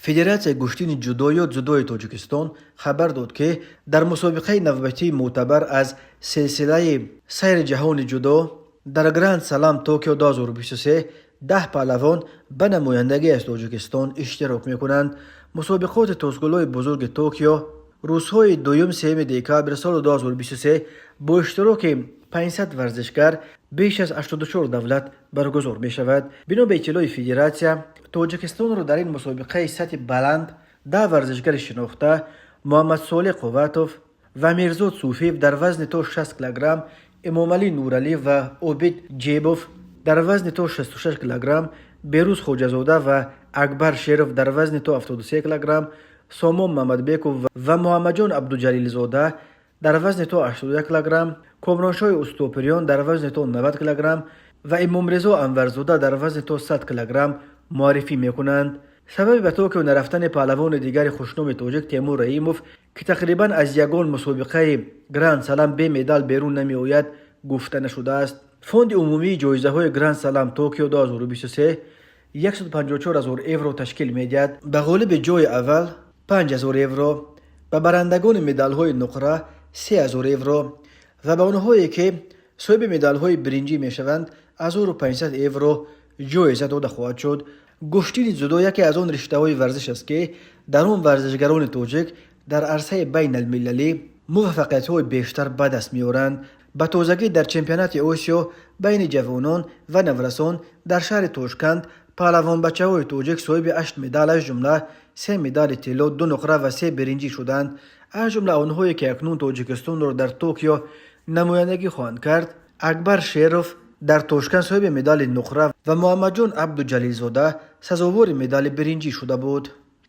فدراسیای گشتین جودوی تاجیکستان خبر داد که در مسابقه نوبتی معتبر از سلسله سیر جهان جودو در گرند سلام توکیو 2023 10 پهلوان به نمایندگی از تاجیکستان اشتراک میکنند. مسابقات توسگلوی بزرگ توکیو روزهای دوم سوم دکامبر سال 2023 با اشتراک 500 ورزشکار بیش از 84 دولت برگزار می شود. بنا به اطلاع فدراسیا، تاجیکستان را در این مسابقه سطح بلند 10 ورزشکار شناخته محمد صالح قواتوف و میرزاد صوفیف در وزن تا 60 کیلوگرم، امامعلی نورعلی و عبید جیبوف در وزن تا 66 کیلوگرم، بیروز خوجازاده و اکبر شیروف در وزن تا 73 کیلوگرم، سامان محمدبیکوف و محمد جان عبدالجلیل زاده در وزن تا 81 کیلوگرم، کامرانشاه استوپریان در وزن تا 90 کیلوگرم و امام رضا انورزاده در وزن تا 100 کیلوگرم معرفی میکنند. سبب به توکیو نرفتن پهلوان دیگر خوشنام تاجیک تیمور رحیموف که تقریبا از یگان مسابقه گرند سلام به مدال بیرون نمی آید گفته نشده است. فوند عمومی جایزه های گرند سلام توکیو 2023 154,000 یورو تشکیل میدهد. به غالب جای اول 5,000 یورو، به برندگان مدال های نقره 3,000 یورو و به آنهایی که صاحب مدال های برنجی می شوند 1,500 یورو جایزه داده خواهد شد. گشتین جودو یکی از آن رشته های ورزش است که در آن ورزشگران تاجیک در عرصه بین المللی موفقیت های بیشتر به دست میارند. به تازگی در چمپیونات آسیا بین جوانان و نورسان در شهر تاشکند پهلوان بچه های تاجیک صاحب 8 مدال از جمله 3 مدال طلا، 2 نقره و 3 برنجی شدند. از جمله آنهایی که اکنون تاجیکستان را در توکیو نمایندگی خواهند کرد: اکبر شیروف در تاشکند صاحب مدال نقره و محمد جان عبدالجلیل زاده سزاوار مدال برنجی شده بود.